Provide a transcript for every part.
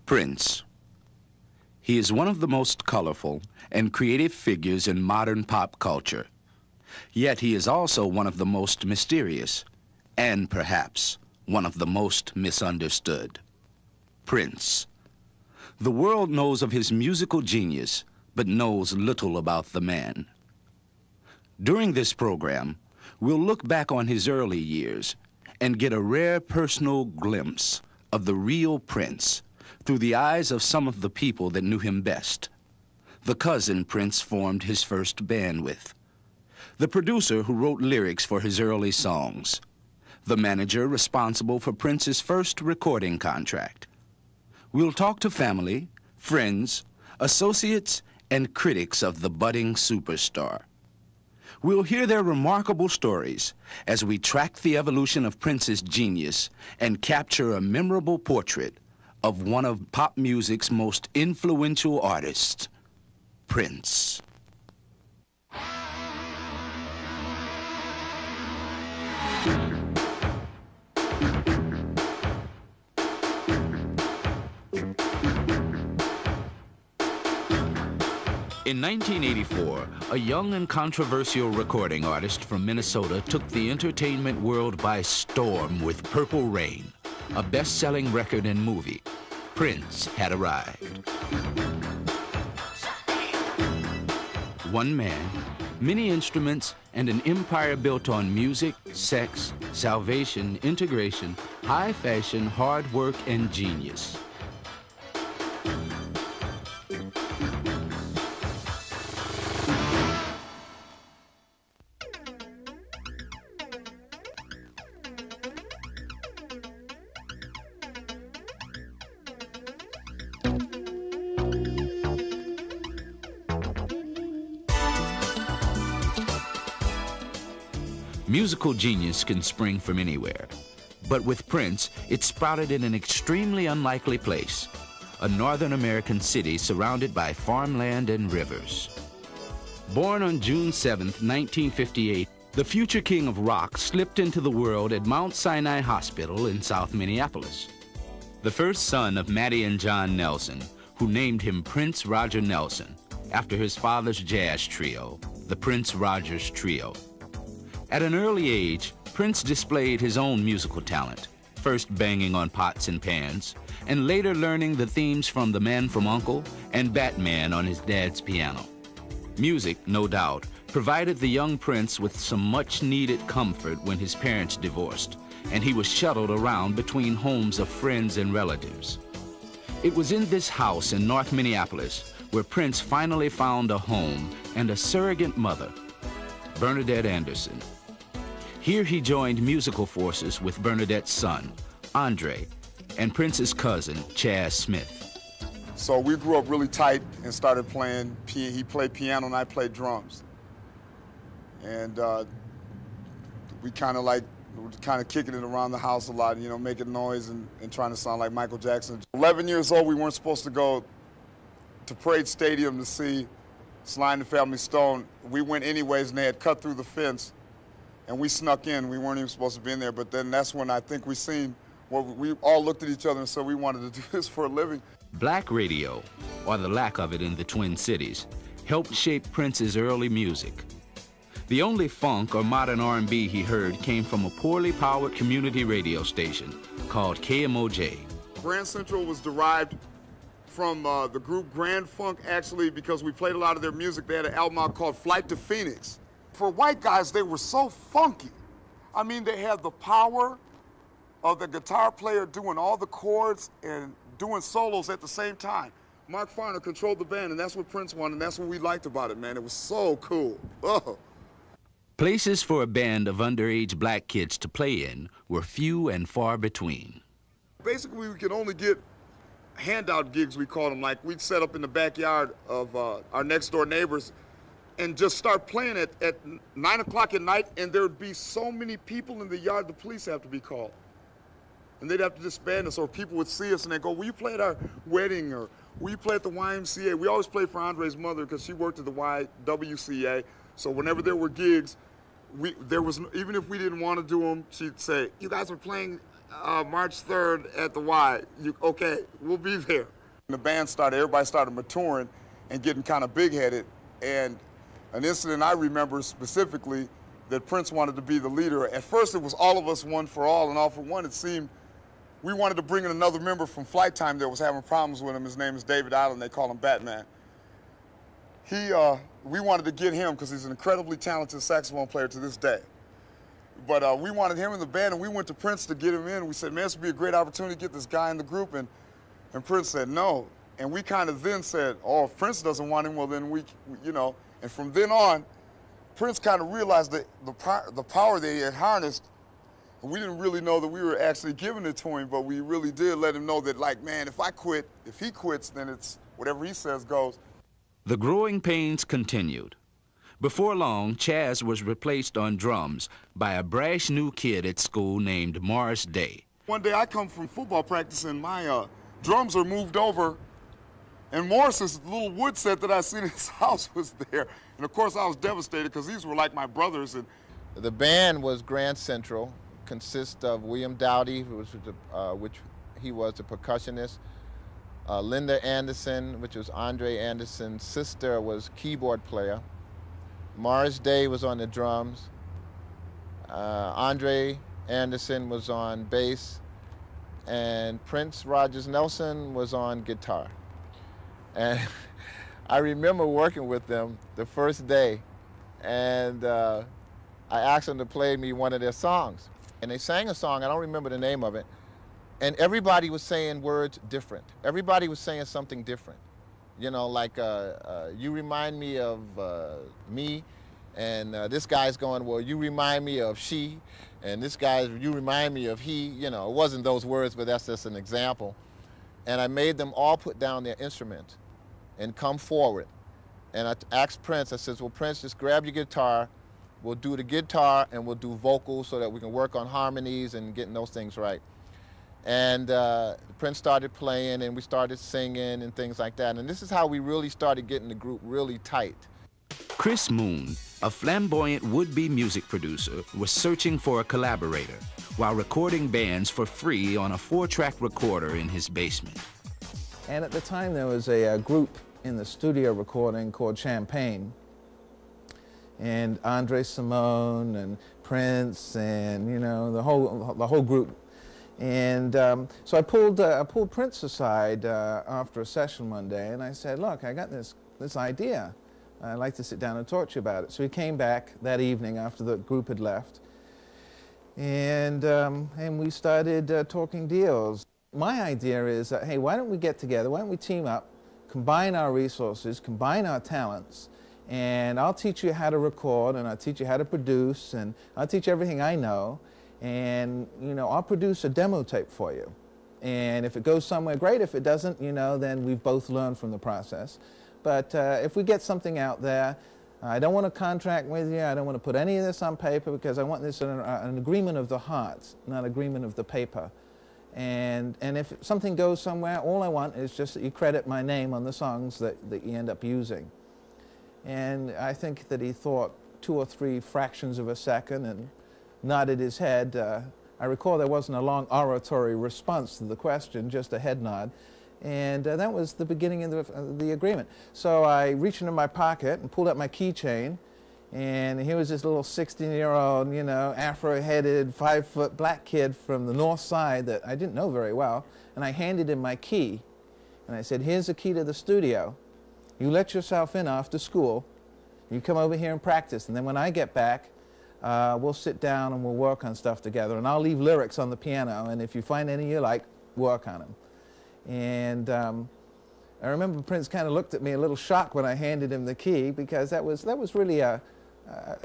Prince. He is one of the most colorful and creative figures in modern pop culture. Yet he is also one of the most mysterious and perhaps one of the most misunderstood. Prince. The world knows of his musical genius, but knows little about the man. During this program, we'll look back on his early years and get a rare personal glimpse of the real Prince through the eyes of some of the people that knew him best. The cousin Prince formed his first band with. The producer who wrote lyrics for his early songs. The manager responsible for Prince's first recording contract. We'll talk to family, friends, associates, and critics of the budding superstar. We'll hear their remarkable stories as we track the evolution of Prince's genius and capture a memorable portrait of one of pop music's most influential artists, Prince. In 1984, a young and controversial recording artist from Minnesota took the entertainment world by storm with Purple Rain, a best-selling record and movie. Prince had arrived. One man, many instruments, and an empire built on music, sex, salvation, integration, high fashion, hard work, and genius. Musical genius can spring from anywhere, but with Prince, it sprouted in an extremely unlikely place, a Northern American city surrounded by farmland and rivers. Born on June 7, 1958, the future king of rock slipped into the world at Mount Sinai Hospital in South Minneapolis. The first son of Mattie and John Nelson, who named him Prince Roger Nelson, after his father's jazz trio, the Prince Rogers Trio. At an early age, Prince displayed his own musical talent, first banging on pots and pans, and later learning the themes from The Man from U.N.C.L.E. and Batman on his dad's piano. Music, no doubt, provided the young Prince with some much-needed comfort when his parents divorced, and he was shuttled around between homes of friends and relatives. It was in this house in North Minneapolis where Prince finally found a home and a surrogate mother, Bernadette Anderson. Here he joined musical forces with Bernadette's son, Andre, and Prince's cousin, Chaz Smith. So we grew up really tight and started playing. He played piano and I played drums. And we kind of kicking it around the house a lot, you know, making noise and trying to sound like Michael Jackson. 11 years old, we weren't supposed to go to Parade Stadium to see Sly and the Family Stone. We went anyways, and they had cut through the fence, and we snuck in. We weren't even supposed to be in there, but then that's when I think we seen, well, we all looked at each other and said we wanted to do this for a living. Black radio, or the lack of it in the Twin Cities, helped shape Prince's early music. The only funk or modern R&B he heard came from a poorly powered community radio station called KMOJ. Grand Central was derived from the group Grand Funk, actually, because we played a lot of their music. They had an album out called Flight to Phoenix. For white guys, they were so funky. I mean, they had the power of the guitar player doing all the chords and doing solos at the same time. Mark Farner controlled the band, and that's what Prince wanted, and that's what we liked about it, man. It was so cool. Oh. Places for a band of underage black kids to play in were few and far between. Basically, we could only get handout gigs, we called them. Like, we'd set up in the backyard of our next-door neighbors and just start playing at 9 o'clock at night, and there'd be so many people in the yard, the police have to be called. And they'd have to disband us, or people would see us and they'd go, will you play at our wedding, or will you play at the YMCA? We always played for Andre's mother because she worked at the YWCA, so whenever there were gigs, even if we didn't want to do them, she'd say, you guys are playing March 3rd at the Y. Okay, we'll be there. The band started, everybody started maturing and getting kind of big-headed. And an incident I remember specifically that Prince wanted to be the leader. At first it was all of us one for all, and all for one. It seemed we wanted to bring in another member from Flight Time that was having problems with him. His name is David Allen. They call him Batman. We wanted to get him because he's an incredibly talented saxophone player to this day. But we wanted him in the band, and we went to Prince to get him in. We said, man, this would be a great opportunity to get this guy in the group. And Prince said no. And we kind of then said, oh, if Prince doesn't want him, well, then we, you know. And from then on, Prince kind of realized that the power that he had harnessed. We didn't really know that we were actually giving it to him, but we really did let him know that, like, man, if I quit, if he quits, then it's whatever he says goes. The growing pains continued. Before long, Chaz was replaced on drums by a brash new kid at school named Morris Day. One day I come from football practice and my drums are moved over, and Morris's little wood set that I seen in his house was there. And of course I was devastated because these were like my brothers. And the band was Grand Central, consists of William Dowdy, which he was the percussionist, Linda Anderson, which was Andre Anderson's sister, was keyboard player. Morris Day was on the drums. Andre Anderson was on bass, and Prince Rogers Nelson was on guitar. And I remember working with them the first day, and I asked them to play me one of their songs. And they sang a song, I don't remember the name of it, and everybody was saying words different. Everybody was saying something different. You know, like, you remind me of me, and this guy's going, well, you remind me of she, and this guy's, you remind me of he. You know, it wasn't those words, but that's just an example. And I made them all put down their instruments and come forward. And I asked Prince, I says, well, Prince, just grab your guitar. We'll do the guitar and we'll do vocals so that we can work on harmonies and getting those things right. And Prince started playing and we started singing and things like that. And this is how we really started getting the group really tight. Chris Moon, a flamboyant would-be music producer, was searching for a collaborator while recording bands for free on a 4-track recorder in his basement. And at the time there was a group in the studio recording called Champagne. And Andre Simone and Prince and, you know, the whole group. And so I pulled Prince aside after a session one day, and I said, look, I got this idea. I'd like to sit down and talk to you about it. So he came back that evening after the group had left, and we started talking deals. My idea is that, hey, why don't we get together, why don't we team up, combine our resources, combine our talents, and I'll teach you how to record, and I'll teach you how to produce, and I'll teach you everything I know, and, you know, I'll produce a demo tape for you. And if it goes somewhere, great. If it doesn't, you know, then we've both learned from the process. But if we get something out there, I don't want to contract with you, I don't want to put any of this on paper, because I want this an agreement of the heart, not agreement of the paper. And if something goes somewhere, all I want is just that you credit my name on the songs that you end up using. And I think that he thought 2 or 3 fractions of a second and nodded his head. I recall there wasn't a long oratory response to the question, just a head nod. And that was the beginning of the agreement. So I reached into my pocket and pulled out my keychain, and here was this little 16-year-old, you know, afro-headed, 5-foot black kid from the north side that I didn't know very well, and I handed him my key. And I said, here's the key to the studio. You let yourself in after school, you come over here and practice, and then when I get back, we'll sit down and we'll work on stuff together, and I'll leave lyrics on the piano, and if you find any you like, work on them. And I remember Prince kind of looked at me a little shocked when I handed him the key, because that was really a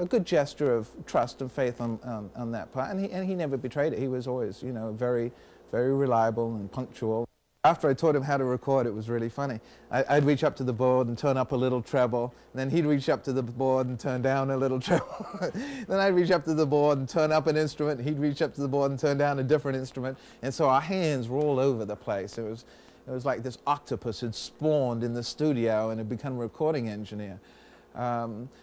good gesture of trust and faith on that part, and he never betrayed it. He was always, you know, very, very reliable and punctual. After I taught him how to record, it was really funny. I'd reach up to the board and turn up a little treble, and then he'd reach up to the board and turn down a little treble. Then I'd reach up to the board and turn up an instrument, and he'd reach up to the board and turn down a different instrument. And so our hands were all over the place. It was like this octopus had spawned in the studio and had become a recording engineer.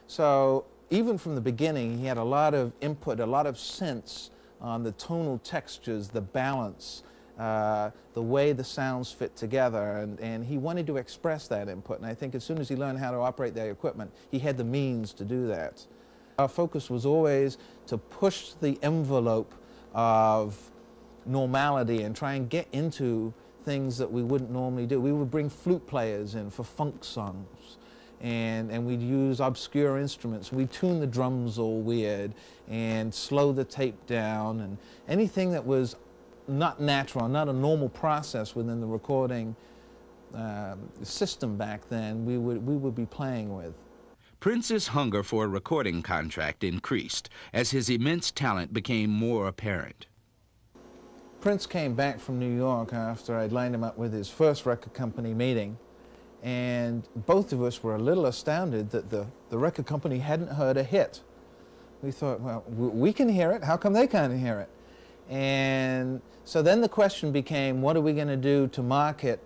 So even from the beginning, he had a lot of input, a lot of sense on the tonal textures, the balance, the way the sounds fit together, and he wanted to express that input. And I think as soon as he learned how to operate that equipment, he had the means to do that. Our focus was always to push the envelope of normality and try and get into things that we wouldn't normally do. We would bring flute players in for funk songs, and we'd use obscure instruments. We'd tune the drums all weird and slow the tape down, and anything that was not natural, not a normal process within the recording system back then, we would be playing with. Prince's hunger for a recording contract increased as his immense talent became more apparent. Prince came back from New York after I'd lined him up with his first record company meeting, and both of us were a little astounded that the record company hadn't heard a hit. We thought, well, we can hear it, how come they can't hear it? And so then the question became, what are we going to do to market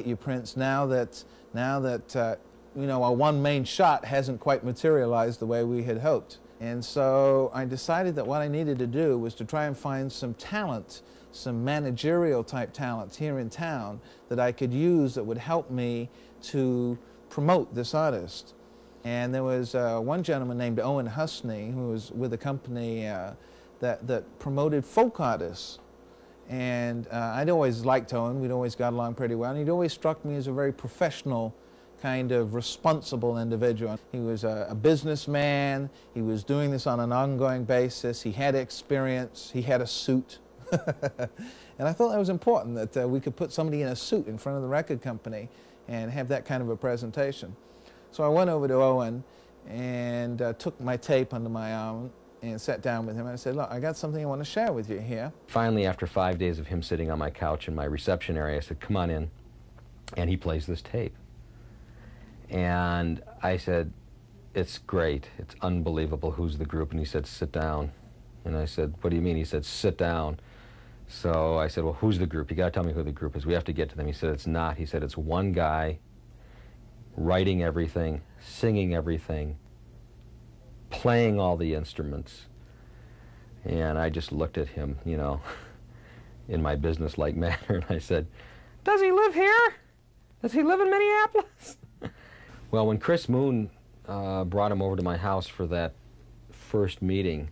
you, Prince, now that you know, our one main shot hasn't quite materialized the way we had hoped? And so I decided that what I needed to do was to try and find some talent, some managerial type talent here in town that I could use that would help me to promote this artist. And there was one gentleman named Owen Husney who was with a company that promoted folk artists. And I'd always liked Owen, we'd always got along pretty well, and he'd always struck me as a very professional, kind of responsible individual. He was a businessman, he was doing this on an ongoing basis, he had experience, he had a suit. And I thought that was important, that we could put somebody in a suit in front of the record company and have that kind of a presentation. So I went over to Owen and took my tape under my arm and sat down with him and I said, look, I got something I want to share with you here. Finally, after 5 days of him sitting on my couch in my reception area, I said, come on in, and he plays this tape. And I said, it's great, it's unbelievable, who's the group? And he said, sit down. And I said, what do you mean? He said, sit down. So I said, well, who's the group? You got to tell me who the group is. We have to get to them. He said, it's not. He said, it's one guy writing everything, singing everything, playing all the instruments. And I just looked at him, you know, in my business-like manner, and I said, does he live here? Does he live in Minneapolis? Well, when Chris Moon brought him over to my house for that first meeting,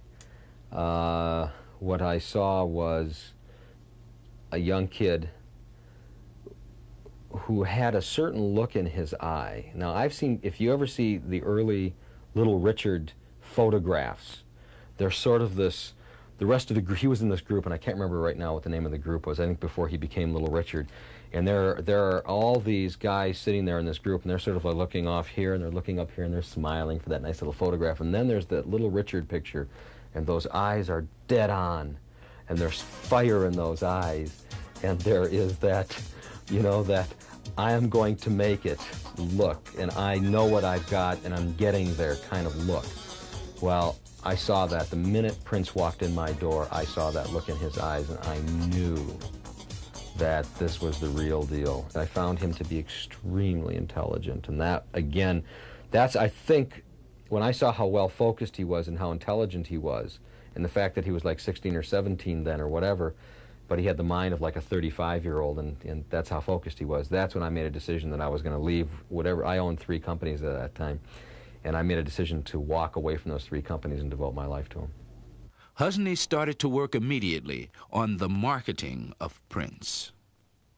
what I saw was a young kid who had a certain look in his eye. Now, I've seen, if you ever see the early Little Richard photographs, they're sort of this, the rest of the group, he was in this group, and I can't remember right now what the name of the group was, I think before he became Little Richard. And there are all these guys sitting there in this group, and they're sort of like looking off here, and they're looking up here, and they're smiling for that nice little photograph. And then there's that Little Richard picture, and those eyes are dead on, and there's fire in those eyes, and there is that, you know, that I am going to make it look, and I know what I've got, and I'm getting there kind of look. Well, I saw that. The minute Prince walked in my door, I saw that look in his eyes, and I knew that this was the real deal. I found him to be extremely intelligent, and that, again, that's, I think, when I saw how well focused he was and how intelligent he was, and the fact that he was like 16 or 17 then or whatever, but he had the mind of like a 35-year-old, and that's how focused he was. That's when I made a decision that I was going to leave whatever. I owned 3 companies at that time, and I made a decision to walk away from those 3 companies and devote my life to them. Husney started to work immediately on the marketing of Prince.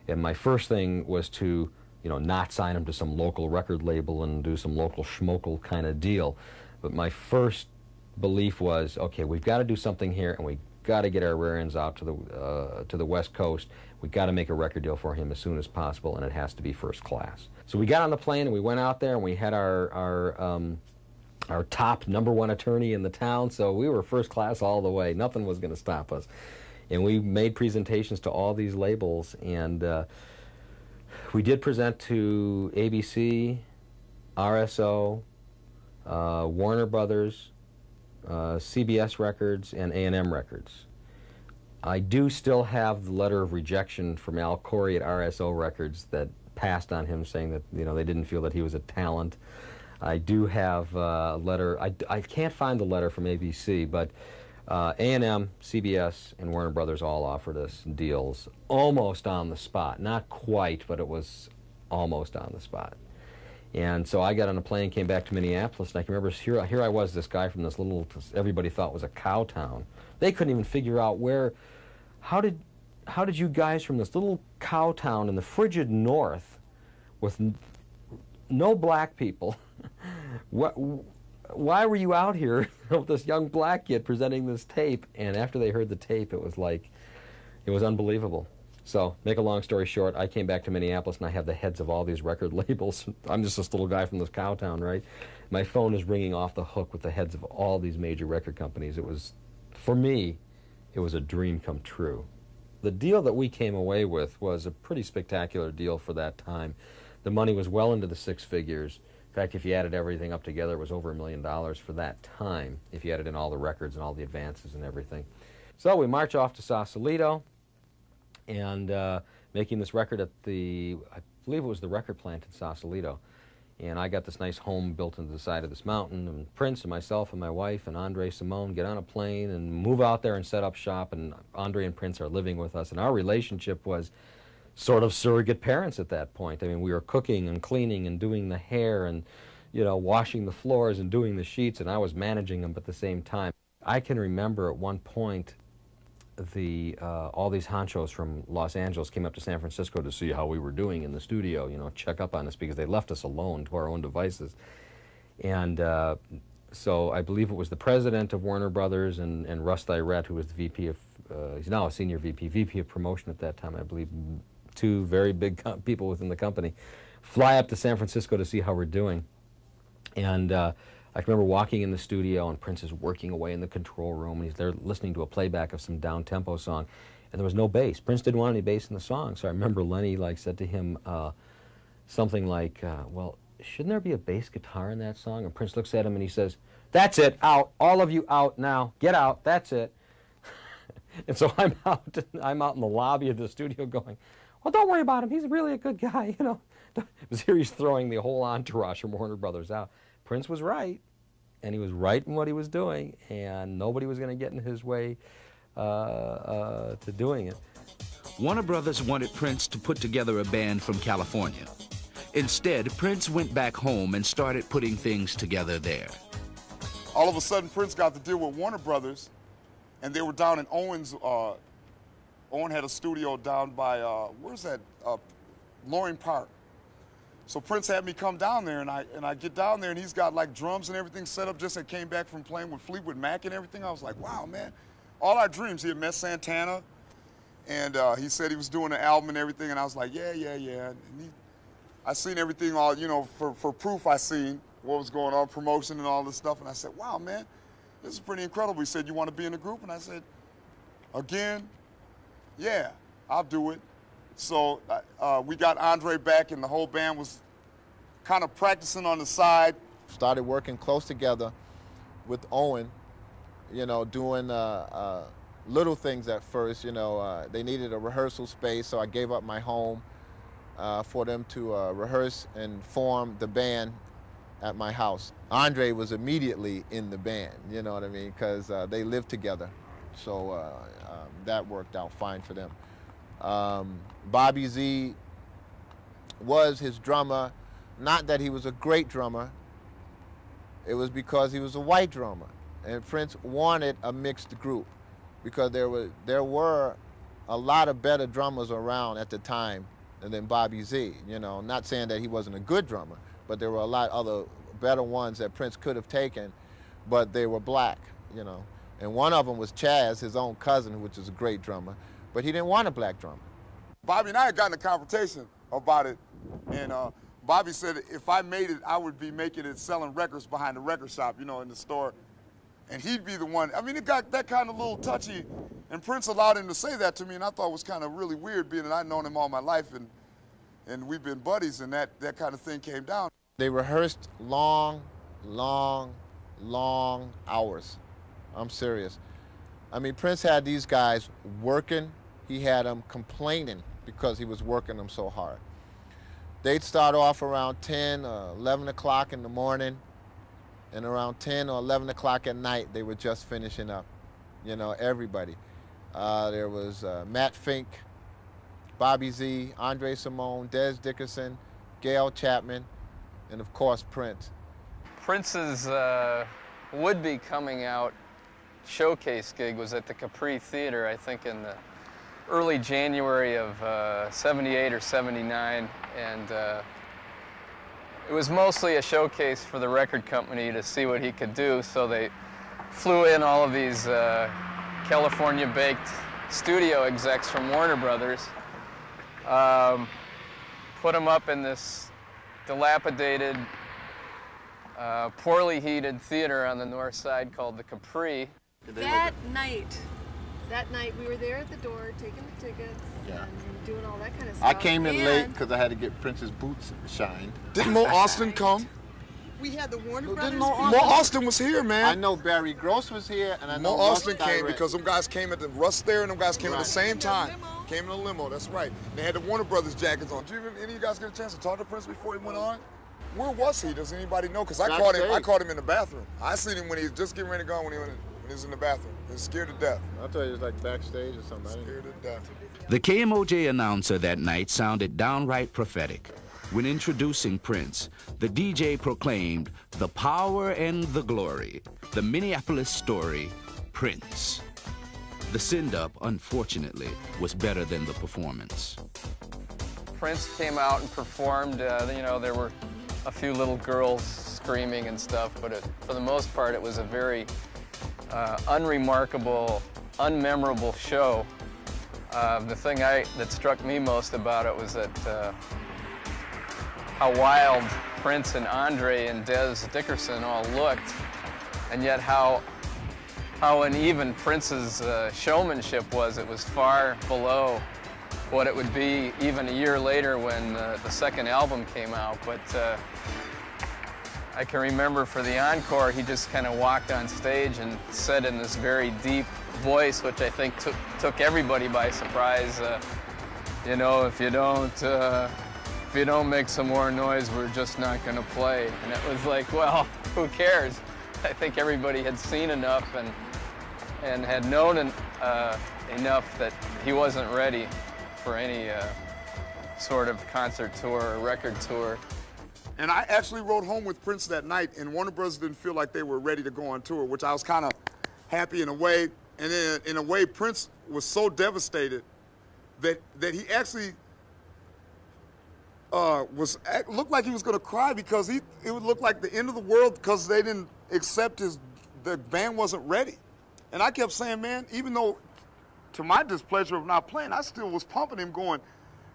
And my first thing was to, you know, not sign him to some local record label and do some local schmokel kind of deal. But my first belief was, okay, we've got to do something here, and we got to get our rear ends out to the West Coast. We got to make a record deal for him as soon as possible, and it has to be first class. So we got on the plane and we went out there, and we had our top #1 attorney in the town, so we were first class all the way. Nothing was going to stop us. And we made presentations to all these labels, and we did present to ABC, RSO, Warner Brothers, CBS Records, and A&M Records. I do still have the letter of rejection from Al Corey at RSO Records that passed on him, saying that, you know, they didn't feel that he was a talent. I do have a letter, I can't find the letter from ABC, but A&M, CBS, and Warner Brothers all offered us deals almost on the spot. Not quite, but it was almost on the spot. And so I got on a plane, came back to Minneapolis, and I can remember here I was, this guy from this little, everybody thought was a cow town. They couldn't even figure out how did you guys from this little cow town in the frigid north with no black people, why were you out here with this young black kid presenting this tape? And after they heard the tape, it was unbelievable. So, make a long story short, I came back to Minneapolis and I have the heads of all these record labels. I'm just this little guy from this cow town, right? My phone is ringing off the hook with the heads of all these major record companies. It was, for me, it was a dream come true. The deal that we came away with was a pretty spectacular deal for that time. The money was well into the six figures. In fact, if you added everything up together, it was over $1 million for that time, if you added in all the records and all the advances and everything. So we march off to Sausalito, and making this record at I believe it was the record plant in Sausalito. And I got this nice home built into the side of this mountain, and Prince and myself and my wife and Andre Simone get on a plane and move out there and set up shop, and Andre and Prince are living with us, and our relationship was sort of surrogate parents at that point. I mean, we were cooking and cleaning and doing the hair and, washing the floors and doing the sheets, and I was managing them at the same time. I can remember at one point all these honchos from Los Angeles came up to San Francisco to see how we were doing in the studio, check up on us, because they left us alone to our own devices. And so I believe it was the president of Warner Brothers and Russ Thyrett, who was the VP of, he's now a senior VP of promotion at that time, I believe, two very big people within the company, fly up to San Francisco to see how we're doing. And I can remember walking in the studio, and Prince is working away in the control room, and he's there listening to a playback of some down-tempo song, and there was no bass. Prince didn't want any bass in the song, so I remember Lenny said to him something like, well, shouldn't there be a bass guitar in that song? And Prince looks at him and he says, that's it, out, all of you out now, get out, that's it. And so I'm out in the lobby of the studio going, well, don't worry about him, he's really a good guy, Because here he's throwing the whole entourage from Warner Brothers out. Prince was right, and he was right in what he was doing, and nobody was going to get in his way to doing it. Warner Brothers wanted Prince to put together a band from California. Instead, Prince went back home and started putting things together there. All of a sudden, Prince got to deal with Warner Brothers, and they were down in Owens. Owen had a studio down by, where's that, Loring Park. So Prince had me come down there, and I get down there, and he's got like drums and everything set up. Just had came back from playing with Fleetwood Mac and everything. I was like, wow, man, all our dreams. He had met Santana, and he said he was doing an album and everything, and I was like, yeah. And I seen everything, all for proof. I seen what was going on, promotion and all this stuff, and I said, wow, man, this is pretty incredible. He said, you want to be in the group? And I said, again, yeah, I'll do it. So we got Andre back, and the whole band was kind of practicing on the side. Started working close together with Owen, doing little things at first. They needed a rehearsal space, so I gave up my home for them to rehearse and form the band at my house. Andre was immediately in the band, you know what I mean, because they lived together. So that worked out fine for them. Bobby Z was his drummer. Not that he was a great drummer, it was because he was a white drummer. And Prince wanted a mixed group because there were a lot of better drummers around at the time than Bobby Z. Not saying that he wasn't a good drummer, but there were a lot other better ones that Prince could have taken, but they were black, And one of them was Chaz, his own cousin, which is a great drummer. But he didn't want a black drummer. Bobby and I had gotten a confrontation about it, and Bobby said if I made it, I would be making it selling records behind the record shop, in the store, and he'd be the one. I mean, it got that kind of little touchy, and Prince allowed him to say that to me, and I thought it was kind of really weird, being that I'd known him all my life, and we've been buddies, and that kind of thing came down. They rehearsed long hours. I'm serious. I mean, Prince had these guys working. He had them complaining because he was working them so hard. They'd start off around 10 or 11 o'clock in the morning, and around 10 or 11 o'clock at night, they were just finishing up. you know, everybody. There was Matt Fink, Bobby Z, Andre Simone, Des Dickerson, Gail Chapman, and of course Prince. Prince's would-be coming out showcase gig was at the Capri Theater, I think in the early January of 78 or 79, and it was mostly a showcase for the record company to see what he could do, so they flew in all of these California-baked studio execs from Warner Brothers, put him up in this dilapidated, poorly heated theater on the north side called the Capri. That night we were there at the door taking the tickets and doing all that kind of stuff. I came in late because I had to get Prince's boots shined. Didn't Mo Austin come? We had the Warner No, Brothers. Mo Austin was here, man. I know Barry Gross was here, and I know Mo Austin Russ came Direct. because them guys came at the Russ there, and them guys came at the Right. same time. Limo. Came in a limo. That's right. They had the Warner Brothers jackets on. Did any of you guys get a chance to talk to Prince before he went on? Where was he? Does anybody know? Because I caught him in the bathroom. I seen him when he was just getting ready to go when he was in the bathroom. He was scared to death. I thought he was like backstage or something. Scared to death. The KMOJ announcer that night sounded downright prophetic. When introducing Prince, the DJ proclaimed the power and the glory, the Minneapolis story, Prince. The send-up, unfortunately, was better than the performance. Prince came out and performed. You know, there were a few little girls screaming and stuff, but for the most part, it was a very unremarkable, unmemorable show. The thing that struck me most about it was that how wild Prince and Andre and Des Dickerson all looked, and yet how uneven Prince's showmanship was. It was far below what it would be even a year later when the second album came out. But I can remember for the encore, he just kind of walked on stage and said in this very deep voice, which I think took everybody by surprise, you know, if you don't make some more noise, we're just not going to play. And it was like, well, who cares? I think everybody had seen enough and had known enough that he wasn't ready for any sort of concert tour or record tour. And I actually rode home with Prince that night, and Warner Brothers didn't feel like they were ready to go on tour, which I was kind of happy in a way. And then in a way, Prince was so devastated that he actually looked like he was going to cry, because it would look like the end of the world because they didn't accept the band wasn't ready. And I kept saying, man, even though to my displeasure of not playing, I still was pumping him, going,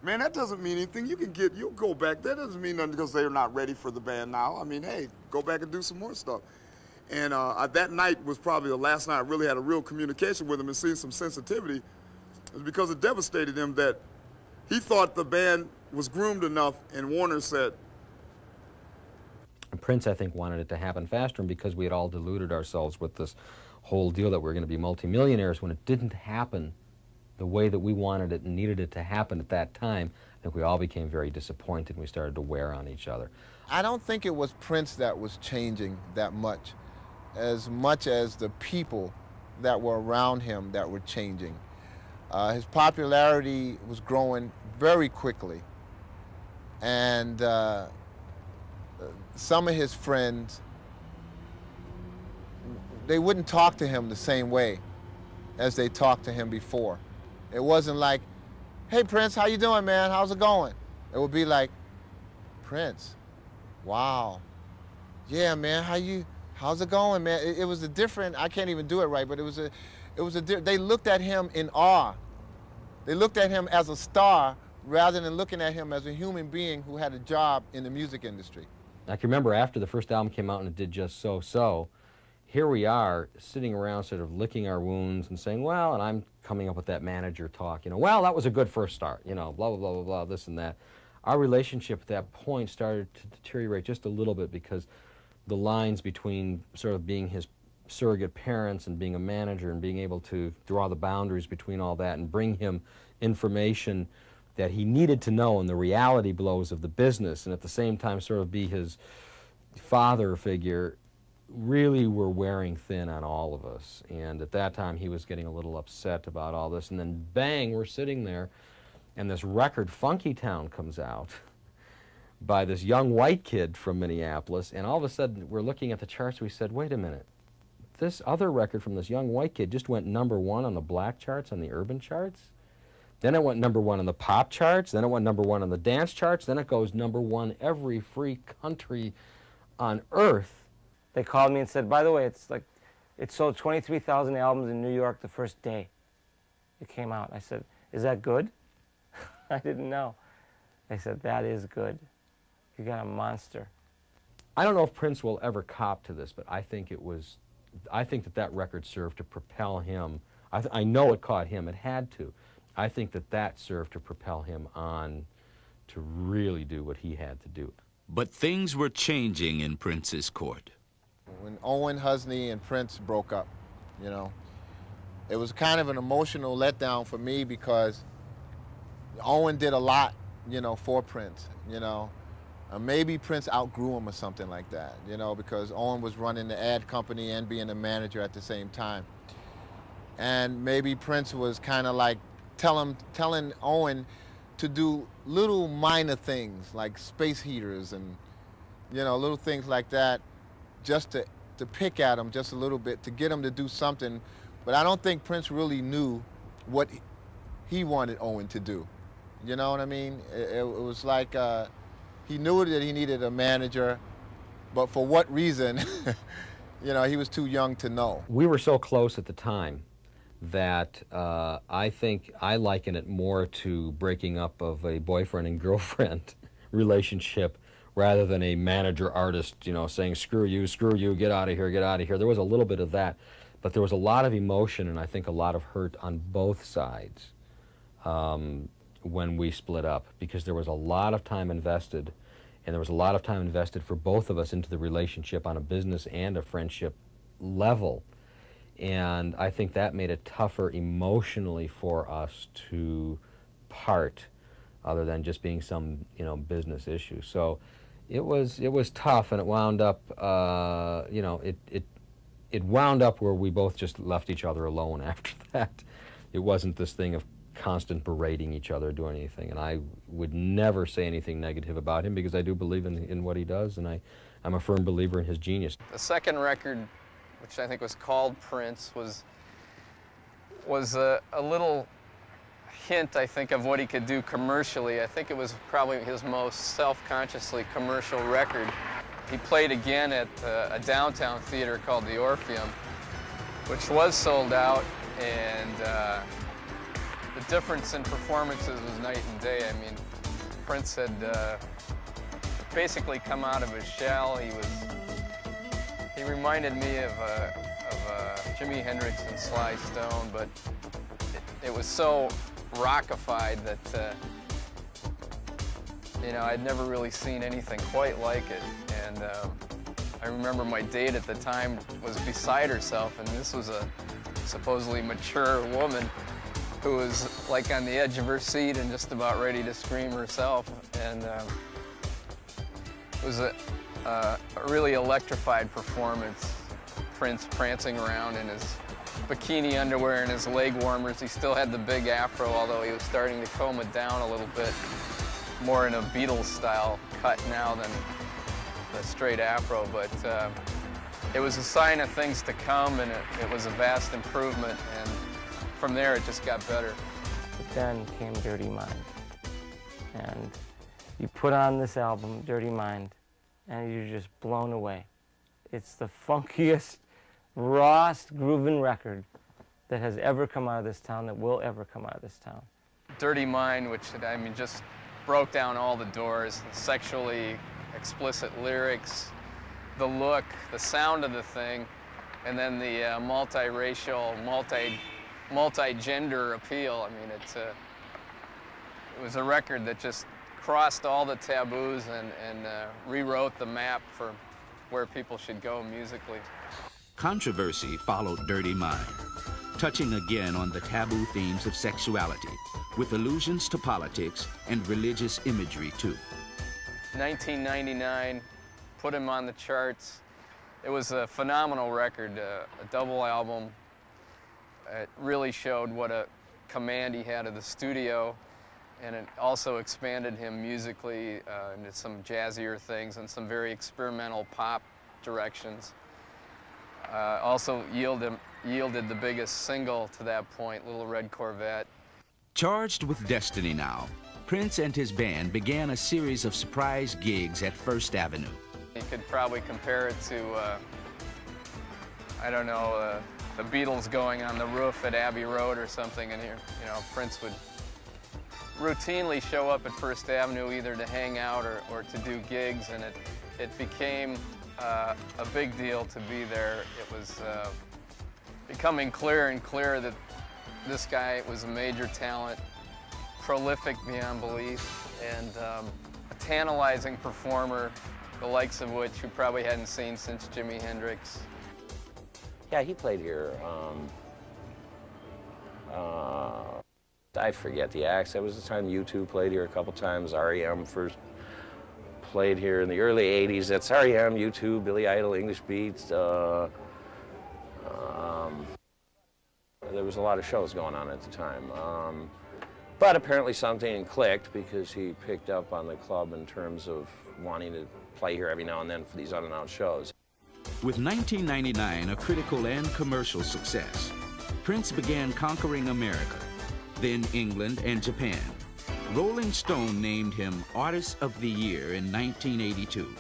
man, that doesn't mean anything. You'll go back. That doesn't mean nothing because they're not ready for the band now. I mean, hey, go back and do some more stuff. And that night was probably the last night I really had a real communication with him and seen some sensitivity. It was because it devastated him that he thought the band was groomed enough, and Warner said. Prince, I think, wanted it to happen faster, and because we had all deluded ourselves with this whole deal that we were going to be multimillionaires, when it didn't happen the way that we wanted it and needed it to happen at that time, I think we all became very disappointed, and we started to wear on each other. I don't think it was Prince that was changing that much as the people that were around him that were changing. His popularity was growing very quickly, and some of his friends, they wouldn't talk to him the same way as they talked to him before. It wasn't like, hey Prince, how you doing, man? How's it going? It would be like, Prince, wow, yeah, man, how's it going, man? It was a different, I can't even do it right, but they looked at him in awe. They looked at him as a star rather than looking at him as a human being who had a job in the music industry. I can remember after the first album came out and it did just so, here we are sitting around sort of licking our wounds and saying, well, and I'm coming up with that manager talk, you know, well, that was a good first start, you know, blah, blah, blah, blah, blah, this and that. Our relationship at that point started to deteriorate just a little bit because the lines between sort of being his surrogate parents and being a manager and being able to draw the boundaries between all that and bring him information that he needed to know and the reality blows of the business, and at the same time sort of be his father figure, really were wearing thin on all of us. And at that time, he was getting a little upset about all this. And then, bang, we're sitting there, and this record, Funky Town, comes out by this young white kid from Minneapolis. And all of a sudden, we're looking at the charts. We said, wait a minute. This other record from this young white kid just went #1 on the black charts, on the urban charts. Then it went #1 on the pop charts. Then it went #1 on the dance charts. Then it goes #1 every free country on earth. They called me and said, by the way, it sold 23,000 albums in New York the first day it came out. I said, is that good? I didn't know. They said, that is good. You got a monster. I don't know if Prince will ever cop to this, but I think that record served to propel him. I know it caught him. It had to. I think that served to propel him on to really do what he had to do. But things were changing in Prince's court. When Owen, Husney, and Prince broke up, you know, it was kind of an emotional letdown for me because Owen did a lot, you know, for Prince, you know. Maybe Prince outgrew him or something like that, you know, because Owen was running the ad company and being a manager at the same time. And maybe Prince was kind of like telling Owen to do little minor things like space heaters and, you know, little things like that, just to pick at him just a little bit, to get him to do something. But I don't think Prince really knew what he wanted Owen to do. You know what I mean? It was like he knew that he needed a manager, but for what reason, you know, he was too young to know. We were so close at the time that I think I liken it more to breaking up of a boyfriend and girlfriend relationship rather than a manager-artist, you know, saying, screw you, get out of here, get out of here. There was a little bit of that, but there was a lot of emotion and I think a lot of hurt on both sides when we split up, because there was a lot of time invested, and there was a lot of time invested for both of us into the relationship on a business and a friendship level. And I think that made it tougher emotionally for us to part, other than just being some, you know, business issue. So it was tough, and it wound up, you know, it wound up where we both just left each other alone after that. It wasn't this thing of constant berating each other, doing anything. And I would never say anything negative about him because I do believe in what he does, and I'm a firm believer in his genius. The second record, which I think was called Prince, was a little hint, I think, of what he could do commercially. I think it was probably his most self-consciously commercial record. He played again at a downtown theater called the Orpheum, which was sold out, and the difference in performances was night and day. I mean, Prince had basically come out of his shell. He reminded me of Jimi Hendrix and Sly Stone, but it was so rockified that you know, I'd never really seen anything quite like it. And I remember my date at the time was beside herself, and this was a supposedly mature woman who was like on the edge of her seat and just about ready to scream herself. And it was a really electrified performance. Prince prancing around in his bikini underwear and his leg warmers. He still had the big afro, although he was starting to comb it down a little bit, more in a Beatles style cut now than the straight afro. But it was a sign of things to come, and it was a vast improvement, and from there it just got better. But then came Dirty Mind, and you put on this album, Dirty Mind, and you're just blown away. It's the funkiest, rawest grooving record that has ever come out of this town, that will ever come out of this town. Dirty Mind, which, I mean, just broke down all the doors, sexually explicit lyrics, the look, the sound of the thing, and then the multiracial, multi-gender appeal. I mean, it was a record that just crossed all the taboos and rewrote the map for where people should go musically. Controversy followed Dirty Mind, touching again on the taboo themes of sexuality, with allusions to politics and religious imagery too. 1999 put him on the charts, It was a phenomenal record, a double album. It really showed what a command he had of the studio, and it also expanded him musically into some jazzier things and some very experimental pop directions. Also yielded the biggest single to that point, Little Red Corvette. Charged with destiny now, Prince and his band began a series of surprise gigs at First Avenue. You could probably compare it to, I don't know, the Beatles going on the roof at Abbey Road or something, and here, you know, Prince would routinely show up at First Avenue either to hang out or to do gigs, and it became a big deal to be there. It was becoming clearer and clearer that this guy was a major talent, prolific beyond belief, and a tantalizing performer, the likes of which you probably hadn't seen since Jimi Hendrix. Yeah, he played here. I forget the acts. That was the time U2 played here a couple times. REM first played here in the early 80s. That's REM, U2, Billy Idol, English Beats. There was a lot of shows going on at the time. But apparently something clicked because he picked up on the club in terms of wanting to play here every now and then for these unannounced shows. With 1999 a critical and commercial success, Prince began conquering America, then England and Japan. Rolling Stone named him Artist of the Year in 1982.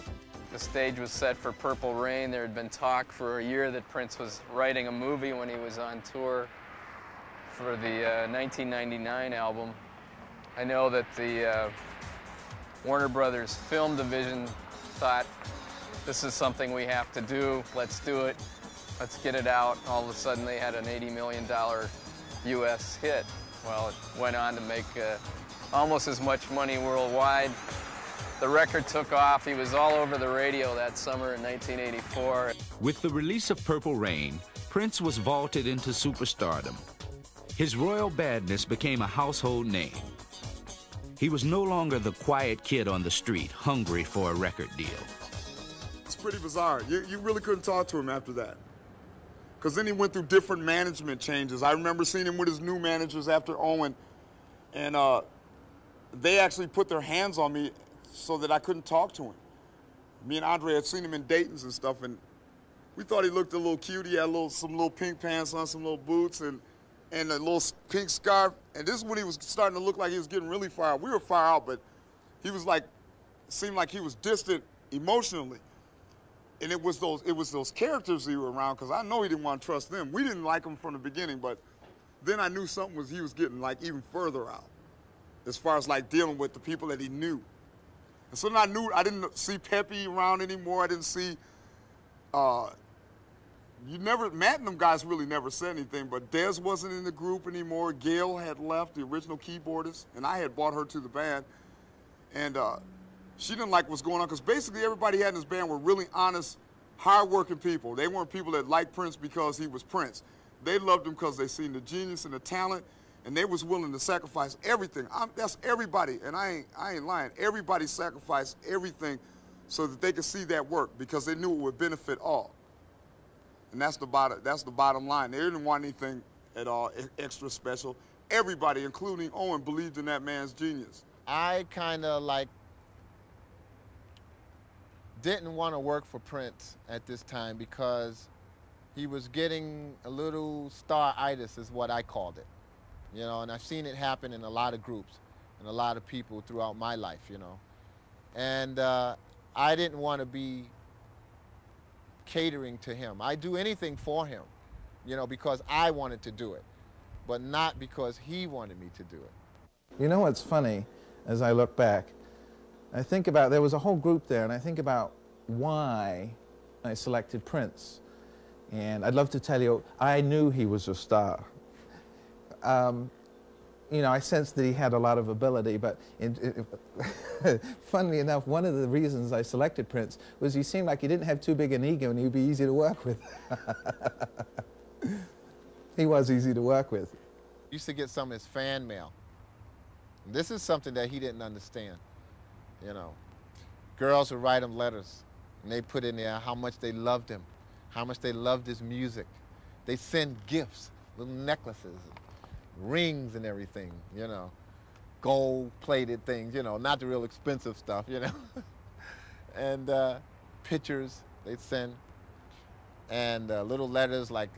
The stage was set for Purple Rain. There had been talk for a year that Prince was writing a movie when he was on tour for the 1999 album. I know that the Warner Brothers film division thought, this is something we have to do, let's do it, let's get it out. All of a sudden they had an $80 million US hit. Well, it went on to make almost as much money worldwide. The record took off. He was all over the radio that summer in 1984. With the release of Purple Rain, Prince was vaulted into superstardom. His royal badness became a household name. He was no longer the quiet kid on the street, hungry for a record deal. It's pretty bizarre. You really couldn't talk to him after that. Because then he went through different management changes. I remember seeing him with his new managers after Owen, and they actually put their hands on me so that I couldn't talk to him. Me and Andre had seen him in Dayton's and stuff, and we thought he looked a little cute. He had some little pink pants on, some little boots, and a little pink scarf. And this is when he was starting to look like he was getting really far out. We were far out, but he was like, seemed like he was distant emotionally. And it was those characters he was around, because I know he didn't want to trust them. We didn't like him from the beginning, but then I knew he was getting like even further out as far as like dealing with the people that he knew. And so then I didn't see Pepe around anymore. I didn't see, Matt and them guys really never said anything, but Dez wasn't in the group anymore. Gail had left, the original keyboardist, and I had brought her to the band. And she didn't like what's going on, because basically everybody he had in his band were really honest, hard-working people. They weren't people that liked Prince because he was Prince. They loved him because they seen the genius and the talent, and they was willing to sacrifice everything. That's everybody, and I ain't lying. Everybody sacrificed everything so that they could see that work, because they knew it would benefit all. And that's the bottom line. They didn't want anything at all extra special. Everybody, including Owen, believed in that man's genius. I kind of like didn't want to work for Prince at this time, because he was getting a little star-itis, is what I called it. You know, and I've seen it happen in a lot of groups and a lot of people throughout my life, you know. And I didn't want to be catering to him. I do anything for him, you know, because I wanted to do it, but not because he wanted me to do it. You know what's funny, as I look back, I think about, there was a whole group there, and I think about why I selected Prince. And I'd love to tell you, I knew he was a star. You know, I sensed that he had a lot of ability, but funnily enough, one of the reasons I selected Prince was he seemed like he didn't have too big an ego and he'd be easy to work with. He was easy to work with. Used to get some of his fan mail. And this is something that he didn't understand, you know. Girls would write him letters, And they put in there how much they loved him, how much they loved his music. They send gifts, little necklaces, rings and everything, you know, gold-plated things, you know, not the real expensive stuff, you know. And pictures they'd send, and little letters like,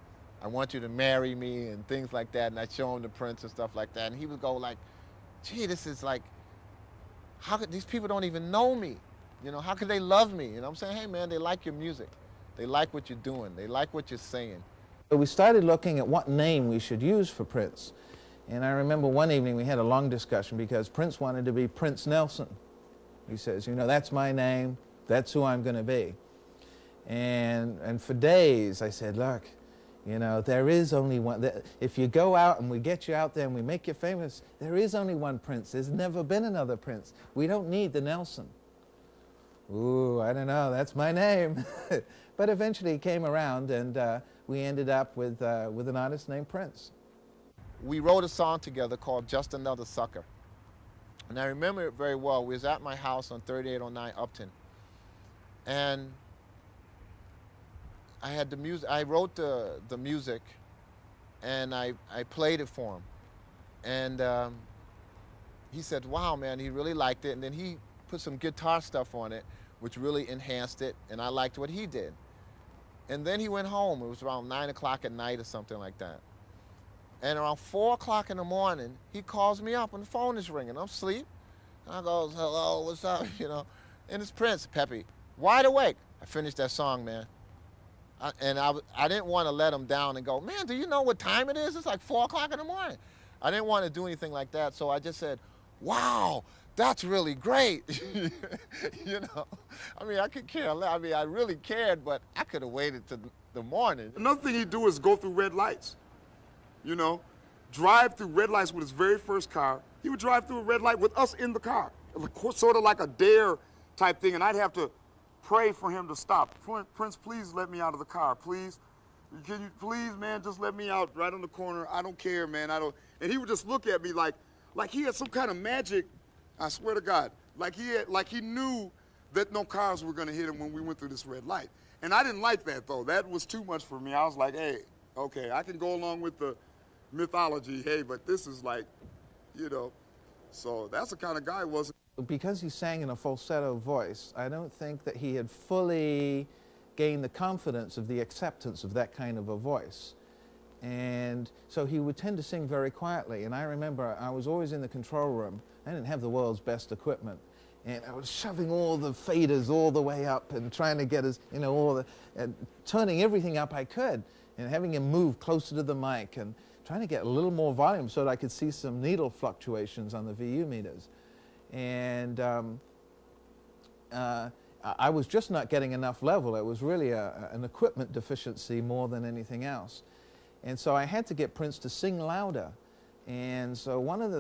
I want you to marry me, and things like that. And I'd show him the Prince and stuff like that. And he would go like, gee, this is like, how could these people don't even know me? You know, how could they love me? And I'm saying, hey man, they like your music. They like what you're doing. They like what you're saying. So we started looking at what name we should use for Prince. And I remember one evening we had a long discussion because Prince wanted to be Prince Nelson. He says, you know, that's my name, that's who I'm going to be. And for days I said, look, you know, there is only one. If you go out and we get you out there and we make you famous, there is only one Prince. There's never been another Prince. We don't need the Nelson. Ooh, I don't know, that's my name. But eventually he came around, and we ended up with an artist named Prince. We wrote a song together called Just Another Sucker. And I remember it very well. We was at my house on 3809 Upton. And I had the music, I wrote the music, and I played it for him. And he said, wow, man, he really liked it. And then he put some guitar stuff on it, which really enhanced it, and I liked what he did. And then he went home. It was around 9 o'clock at night or something like that. And around 4 o'clock in the morning, he calls me up and the phone is ringing. I'm asleep. And I go, hello, what's up, you know? And it's Prince, Peppy, wide awake. I finished that song, man. I didn't want to let him down and go, man, do you know what time it is? It's like 4 o'clock in the morning. I didn't want to do anything like that, so I just said, wow, that's really great. You know, I mean, I could care less. I mean, I really cared, but I could have waited till the morning. Another thing he'd do is go through red lights, you know, drive through red lights with his very first car. He would drive through a red light with us in the car, sort of like a dare type thing, and I'd have to pray for him to stop. Prince, please let me out of the car, please. Can you please, man, just let me out right on the corner. I don't care, man, I don't. And he would just look at me like he had some kind of magic. I swear to God, like he knew that no cars were gonna hit him when we went through this red light. And I didn't like that though. That was too much for me. I was like, hey, okay, I can go along with the mythology, hey, but this is like, you know, so that's the kind of guy he was. Because he sang in a falsetto voice, I don't think that he had fully gained the confidence of the acceptance of that kind of a voice. And so he would tend to sing very quietly. And I remember I was always in the control room. I didn't have the world's best equipment. And I was shoving all the faders all the way up and trying to get his, you know, turning everything up I could and having him move closer to the mic and trying to get a little more volume so that I could see some needle fluctuations on the VU meters. And I was just not getting enough level. It was really an equipment deficiency more than anything else. And so I had to get Prince to sing louder. And so one of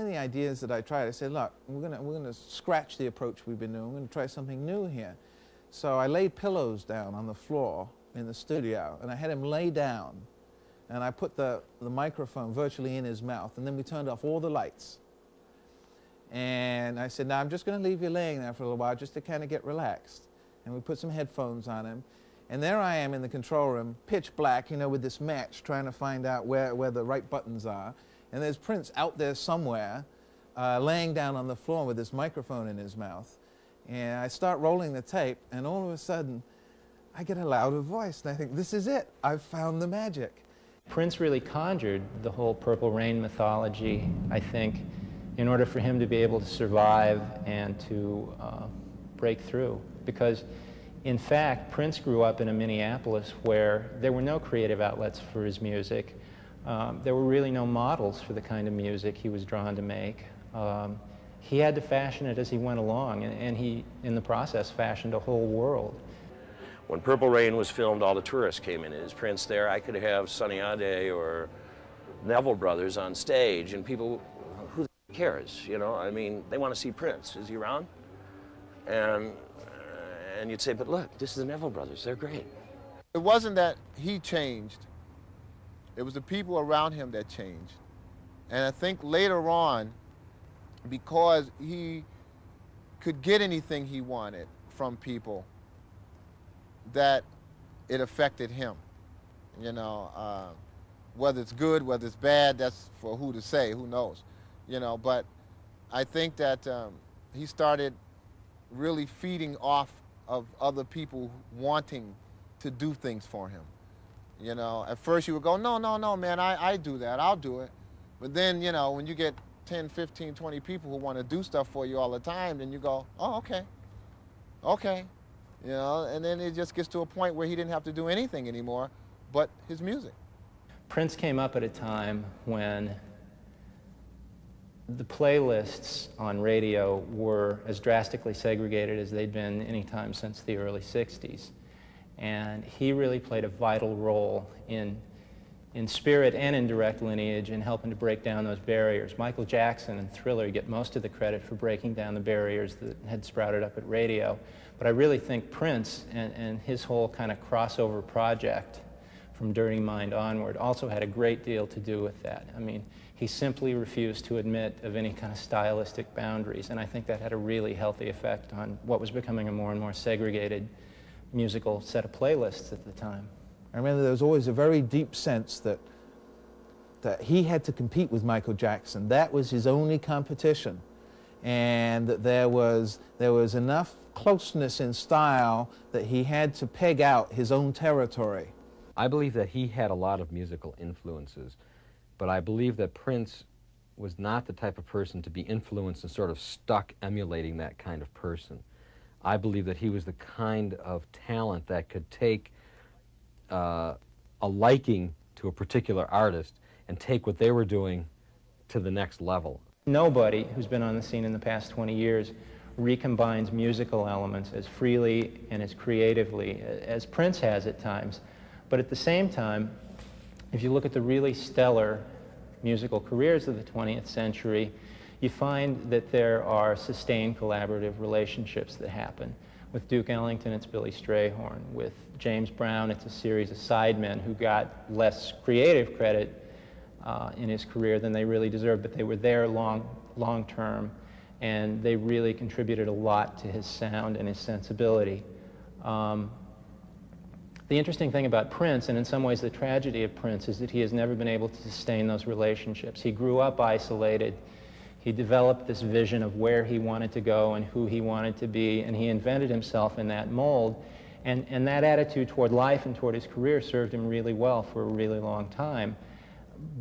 the ideas that I tried, I said, look, we're gonna scratch the approach we've been doing. We're gonna try something new here. So I laid pillows down on the floor in the studio, and I had him lay down, and I put the microphone virtually in his mouth, and then we turned off all the lights. And I said, now I'm just going to leave you laying there for a little while just to kind of get relaxed. And we put some headphones on him. And there I am in the control room, pitch black, you know, with this match, trying to find out where the right buttons are. And there's Prince out there somewhere, laying down on the floor with this microphone in his mouth. And I start rolling the tape, and all of a sudden, I get a louder voice. And I think, this is it. I've found the magic. Prince really conjured the whole Purple Rain mythology, I think, in order for him to be able to survive and to break through. Because, in fact, Prince grew up in a Minneapolis where there were no creative outlets for his music. There were really no models for the kind of music he was drawn to make. He had to fashion it as he went along, and he, in the process, fashioned a whole world. When Purple Rain was filmed, all the tourists came in. Is Prince there? I could have Sonny Ade or Neville Brothers on stage, and people, who cares, you know? I mean, they want to see Prince. Is he around? And you'd say, but look, this is the Neville Brothers. They're great. It wasn't that he changed. It was the people around him that changed. And I think later on, because he could get anything he wanted from people, that it affected him. You know, whether it's good, whether it's bad, that's for who to say, who knows. You know, but I think that he started really feeding off of other people wanting to do things for him. You know, at first you would go, no, no, no, man, I do that, I'll do it. But then, you know, when you get 10, 15, 20 people who want to do stuff for you all the time, then you go, oh, okay, okay. You know, and then it just gets to a point where he didn't have to do anything anymore but his music. Prince came up at a time when the playlists on radio were as drastically segregated as they'd been any time since the early 60s. And he really played a vital role in spirit and in direct lineage in helping to break down those barriers. Michael Jackson and Thriller get most of the credit for breaking down the barriers that had sprouted up at radio. But I really think Prince and his whole kind of crossover project from Dirty Mind onward also had a great deal to do with that. I mean, he simply refused to admit of any kind of stylistic boundaries, and I think that had a really healthy effect on what was becoming a more and more segregated musical set of playlists at the time. I remember there was always a very deep sense that he had to compete with Michael Jackson. That was his only competition, and that there was enough closeness in style that he had to peg out his own territory. I believe that he had a lot of musical influences, but I believe that Prince was not the type of person to be influenced and sort of stuck emulating that kind of person. I believe that he was the kind of talent that could take a liking to a particular artist and take what they were doing to the next level. Nobody who's been on the scene in the past 20 years recombines musical elements as freely and as creatively as Prince has at times. But at the same time, if you look at the really stellar musical careers of the 20th century, you find that there are sustained collaborative relationships that happen. With Duke Ellington, it's Billy Strayhorn. With James Brown, it's a series of sidemen who got less creative credit in his career than they really deserved, but they were there long term, and they really contributed a lot to his sound and his sensibility. The interesting thing about Prince, and in some ways the tragedy of Prince, is that he has never been able to sustain those relationships. He grew up isolated. He developed this vision of where he wanted to go and who he wanted to be, and he invented himself in that mold. And that attitude toward life and toward his career served him really well for a really long time.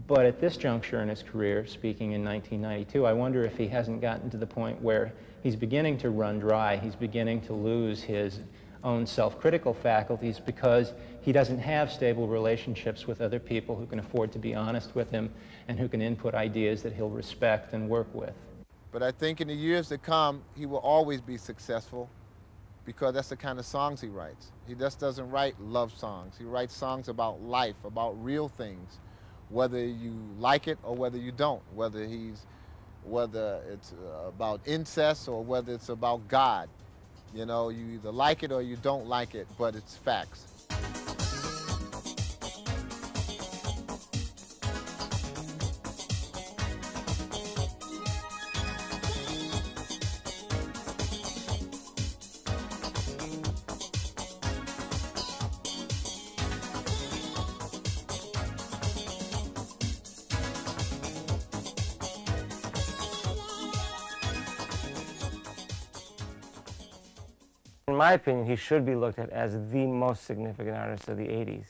But at this juncture in his career, speaking in 1992, I wonder if he hasn't gotten to the point where he's beginning to run dry. He's beginning to lose his own self-critical faculties because he doesn't have stable relationships with other people who can afford to be honest with him and who can input ideas that he'll respect and work with. But I think in the years to come, he will always be successful because that's the kind of songs he writes. He just doesn't write love songs. He writes songs about life, about real things, whether you like it or whether you don't, whether it's about incest or whether it's about God. You know, you either like it or you don't like it, but it's facts. In my opinion, he should be looked at as the most significant artist of the 80s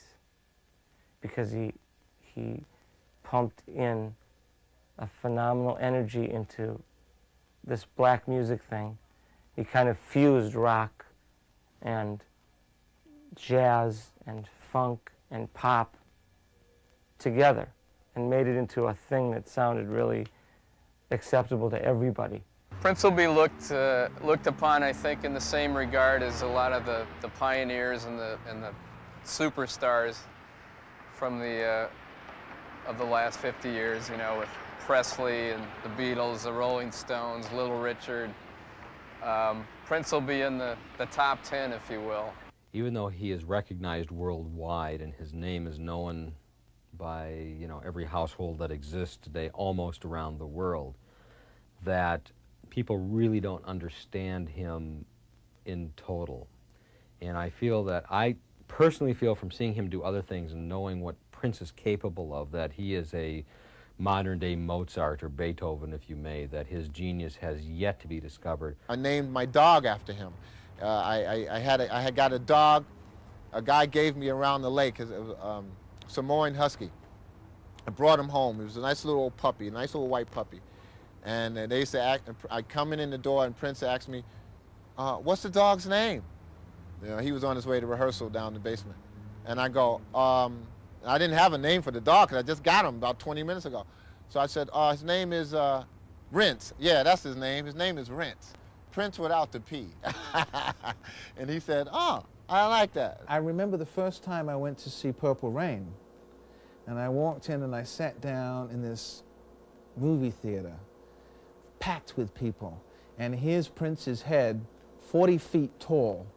because he pumped in a phenomenal energy into this black music thing. He kind of fused rock and jazz and funk and pop together and made it into a thing that sounded really acceptable to everybody. Prince will be looked upon, I think, in the same regard as a lot of the pioneers and the superstars from of the last 50 years, you know, with Presley and the Beatles, the Rolling Stones, Little Richard. Prince will be in the top 10, if you will. Even though he is recognized worldwide and his name is known by, you know, every household that exists today almost around the world, that people really don't understand him in total. And I feel that, I personally feel from seeing him do other things and knowing what Prince is capable of, that he is a modern-day Mozart or Beethoven, if you may, that his genius has yet to be discovered. I named my dog after him. I had got a dog a guy gave me around the lake, Samoan Husky. I brought him home. He was a nice little old puppy, a nice little white puppy. And they used to I'd come in the door and Prince asked me, what's the dog's name? You know, he was on his way to rehearsal down in the basement. And I go, I didn't have a name for the dog because I just got him about 20 minutes ago. So I said, his name is Rinse. Yeah, that's his name. His name is Rinse. Prince without the P. And he said, oh, I like that. I remember the first time I went to see Purple Rain. And I walked in and I sat down in this movie theater, packed with people. And here's Prince's head, 40 feet tall.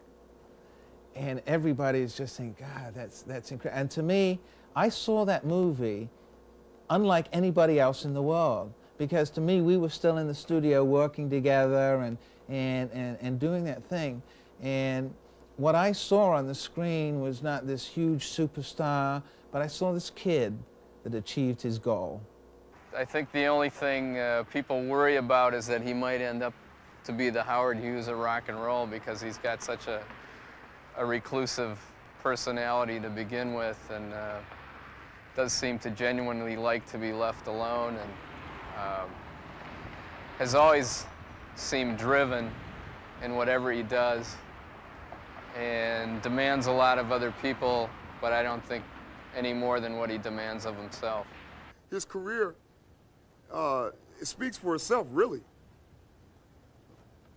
And everybody's just saying, God, that's incredible. And to me, I saw that movie unlike anybody else in the world. Because to me, we were still in the studio working together and doing that thing. And what I saw on the screen was not this huge superstar, but I saw this kid that achieved his goal. I think the only thing people worry about is that he might end up to be the Howard Hughes of rock and roll, because he's got such a reclusive personality to begin with, and does seem to genuinely like to be left alone, and has always seemed driven in whatever he does, and demands a lot of other people, but I don't think any more than what he demands of himself. His career, it speaks for itself, really.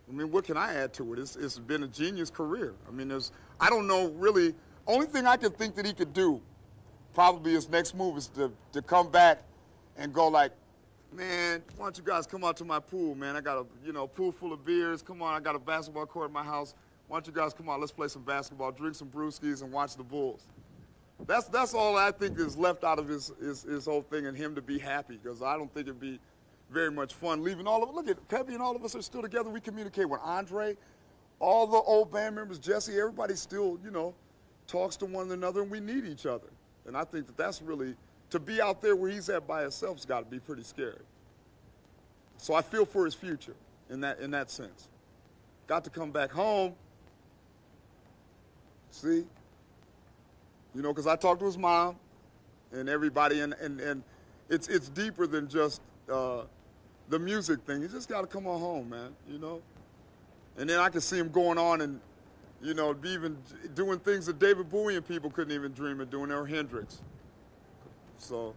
I mean, what can I add to it? It's been a genius career. I mean, I don't know, really, only thing I could think that he could do, probably his next move, is to come back and go like, man, why don't you guys come out to my pool, man? I got a pool full of beers. Come on, I got a basketball court in my house. Why don't you guys come on, let's play some basketball, drink some brewskis, and watch the Bulls. That's all I think is left out of his whole thing, and him to be happy, because I don't think it'd be very much fun leaving all of it. Look at Pepe and all of us are still together. We communicate with Andre, all the old band members, Jesse, everybody still, talks to one another, and we need each other. And I think that's really, to be out there where he's at by himself has got to be pretty scary. So I feel for his future in that sense. Got to come back home, see? Because I talked to his mom and everybody, and it's deeper than just the music thing. You just got to come on home, man, And then I can see him going on and, even doing things that David Bowie and people couldn't even dream of doing, or Hendrix. So